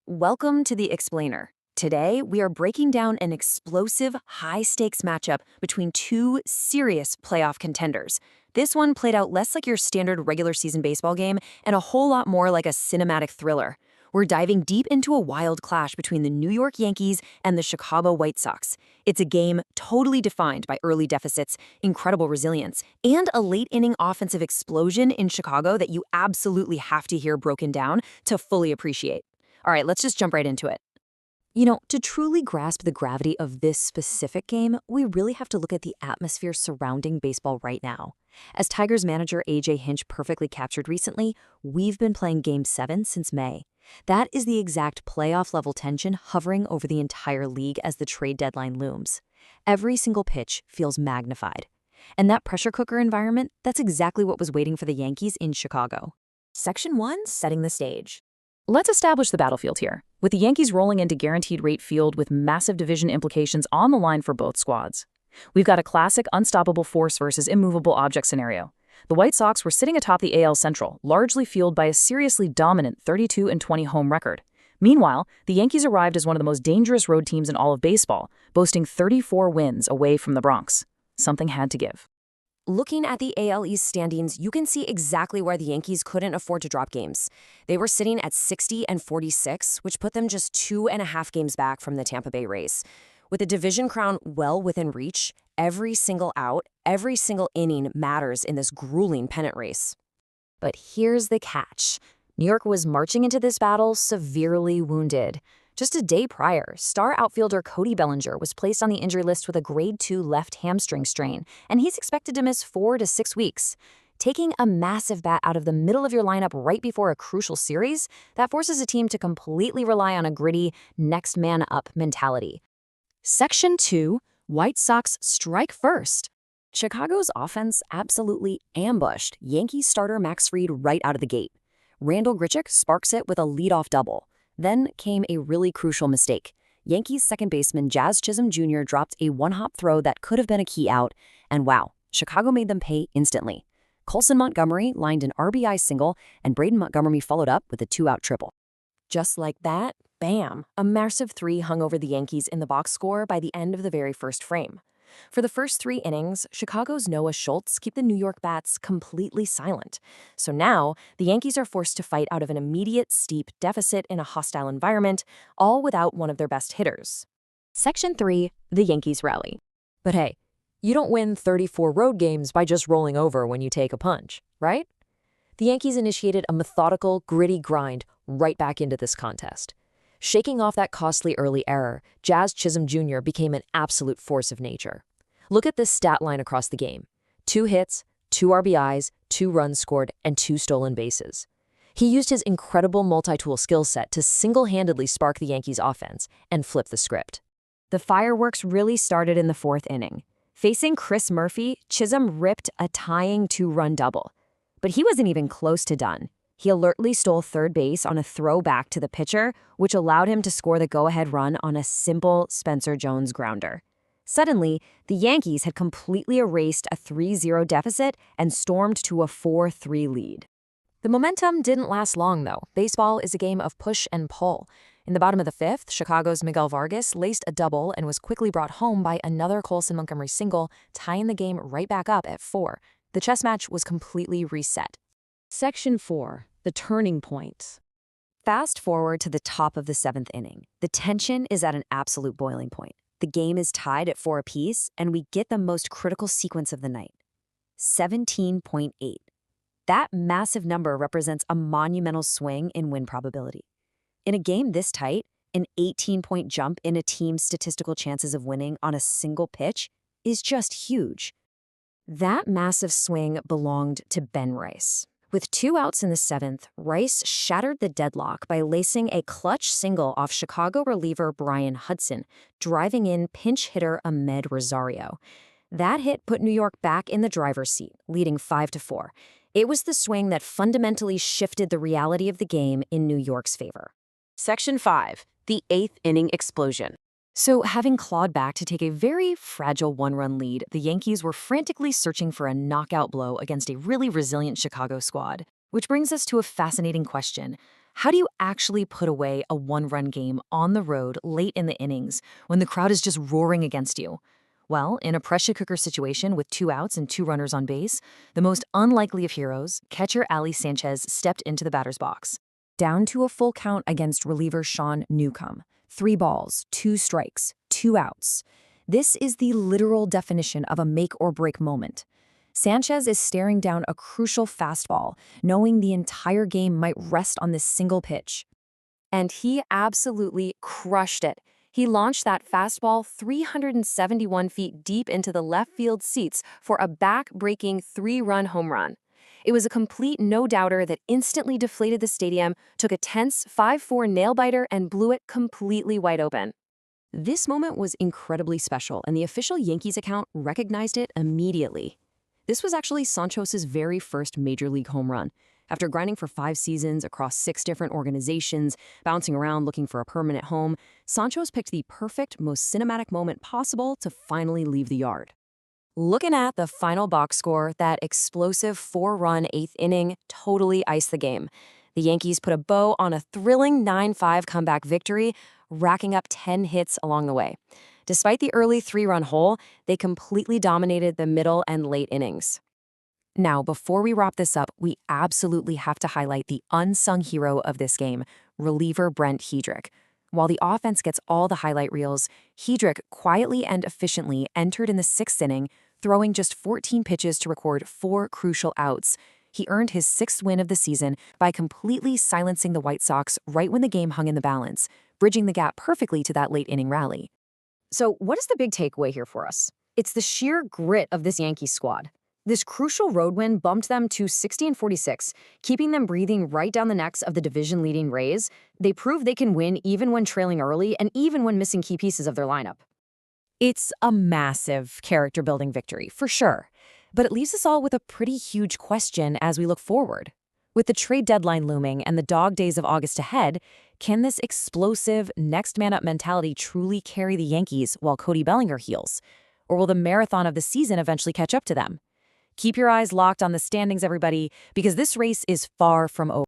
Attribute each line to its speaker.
Speaker 1: Welcome to The Explainer. Today, we are breaking down an explosive, high-stakes matchup between two serious playoff contenders. This one played out less like your standard regular season baseball game and a whole lot more like a cinematic thriller. We're diving deep into a wild clash between the New York Yankees and the Chicago White Sox. It's a game totally defined by early deficits, incredible resilience, and a late-inning offensive explosion in Chicago that you absolutely have to hear broken down to fully appreciate. All right, let's just jump right into it. To truly grasp the gravity of this specific game, we really have to look at the atmosphere surrounding baseball right now. As Tigers manager A.J. Hinch perfectly captured recently, we've been playing Game 7 since May. That is the exact playoff-level tension hovering over the entire league as the trade deadline looms. Every single pitch feels magnified. And that pressure cooker environment, that's exactly what was waiting for the Yankees in Chicago. Section 1, setting the stage. Let's establish the battlefield here, with the Yankees rolling into guaranteed rate field with massive division implications on the line for both squads. We've got a classic unstoppable force versus immovable object scenario. The White Sox were sitting atop the AL Central, largely fueled by a seriously dominant 32-20 home record. Meanwhile, the Yankees arrived as one of the most dangerous road teams in all of baseball, boasting 34 wins away from the Bronx. Something had to give. Looking at the AL East standings, you can see exactly where the Yankees couldn't afford to drop games. They were sitting at 60-46, which put them just 2.5 games back from the Tampa Bay Rays. With the division crown well within reach, every single out, every single inning matters in this grueling pennant race. But here's the catch. New York was marching into this battle severely wounded. Just a day prior, star outfielder Cody Bellinger was placed on the injury list with a grade 2 left hamstring strain, and he's expected to miss 4 to 6 weeks. Taking a massive bat out of the middle of your lineup right before a crucial series, that forces a team to completely rely on a gritty, next man up mentality. Section 2, White Sox strike first. Chicago's offense absolutely ambushed Yankees starter Max Fried right out of the gate. Randall Grichuk sparks it with a leadoff double. Then came a really crucial mistake. Yankees second baseman Chisholm Jr. dropped a one-hop throw that could have been a key out, and wow, Chicago made them pay instantly. Colson Montgomery lined an RBI single, and Braden Montgomery followed up with a 2-out triple. Just like that, bam, a massive 3 hung over the Yankees in the box score by the end of the very first frame. For the first 3 innings, Chicago's Noah Schultz kept the New York bats completely silent. So now, the Yankees are forced to fight out of an immediate steep deficit in a hostile environment, all without one of their best hitters. Section 3, the Yankees rally. But hey, you don't win 34 road games by just rolling over when you take a punch, right? The Yankees initiated a methodical, gritty grind right back into this contest. Shaking off that costly early error, Chisholm Jr. became an absolute force of nature. Look at this stat line across the game. 2 hits, 2 RBIs, 2 runs scored, and 2 stolen bases. He used his incredible multi-tool skill set to single-handedly spark the Yankees' offense and flip the script. The fireworks really started in the 4th inning. Facing Chris Murphy, Chisholm ripped a tying 2-run double. But he wasn't even close to done. He alertly stole third base on a throw back to the pitcher, which allowed him to score the go-ahead run on a simple Spencer Jones grounder. Suddenly, the Yankees had completely erased a 3-0 deficit and stormed to a 4-3 lead. The momentum didn't last long, though. Baseball is a game of push and pull. In the bottom of the 5th, Chicago's Miguel Vargas laced a double and was quickly brought home by another Colson Montgomery single, tying the game right back up at 4. The chess match was completely reset. Section 4, the turning point. Fast forward to the top of the 7th inning. The tension is at an absolute boiling point. The game is tied at 4 apiece, and we get the most critical sequence of the night. 17.8. That massive number represents a monumental swing in win probability. In a game this tight, an 18-point jump in a team's statistical chances of winning on a single pitch is just huge. That massive swing belonged to Ben Rice. With 2 outs in the 7th, Rice shattered the deadlock by lacing a clutch single off Chicago reliever Brian Hudson, driving in pinch hitter Ahmed Rosario. That hit put New York back in the driver's seat, leading 5-4. It was the swing that fundamentally shifted the reality of the game in New York's favor. Section 5, the 8th inning explosion. So, having clawed back to take a very fragile 1-run lead, the Yankees were frantically searching for a knockout blow against a really resilient Chicago squad. Which brings us to a fascinating question. How do you actually put away a one-run game on the road late in the innings when the crowd is just roaring against you? Well, in a pressure cooker situation with 2 outs and 2 runners on base, the most unlikely of heroes, catcher Ali Sánchez stepped into the batter's box. Down to a full count against reliever Sean Newcomb. 3 balls, 2 strikes, 2 outs. This is the literal definition of a make-or-break moment. Sánchez is staring down a crucial fastball, knowing the entire game might rest on this single pitch. And he absolutely crushed it. He launched that fastball 371 feet deep into the left field seats for a back-breaking 3-run home run. It was a complete no-doubter that instantly deflated the stadium, took a tense 5-4 nail-biter, and blew it completely wide open. This moment was incredibly special, and the official Yankees account recognized it immediately. This was actually Sanchez's very first Major League home run. After grinding for 5 seasons across 6 different organizations, bouncing around looking for a permanent home, Sanchez picked the perfect, most cinematic moment possible to finally leave the yard. Looking at the final box score, that explosive 4-run 8th inning totally iced the game. The Yankees put a bow on a thrilling 9-5 comeback victory, racking up 10 hits along the way. Despite the early 3-run hole, they completely dominated the middle and late innings. Now, before we wrap this up, we absolutely have to highlight the unsung hero of this game, reliever Brent Headrick. While the offense gets all the highlight reels, Headrick quietly and efficiently entered in the 6th inning, throwing just 14 pitches to record 4 crucial outs. He earned his 6th win of the season by completely silencing the White Sox right when the game hung in the balance, bridging the gap perfectly to that late inning rally. So what is the big takeaway here for us? It's the sheer grit of this Yankees squad. This crucial road win bumped them to 60-46, keeping them breathing right down the necks of the division-leading Rays. They prove they can win even when trailing early and even when missing key pieces of their lineup. It's a massive character-building victory, for sure. But it leaves us all with a pretty huge question as we look forward. With the trade deadline looming and the dog days of August ahead, can this explosive, next-man-up mentality truly carry the Yankees while Cody Bellinger heals? Or will the marathon of the season eventually catch up to them? Keep your eyes locked on the standings, everybody, because this race is far from over.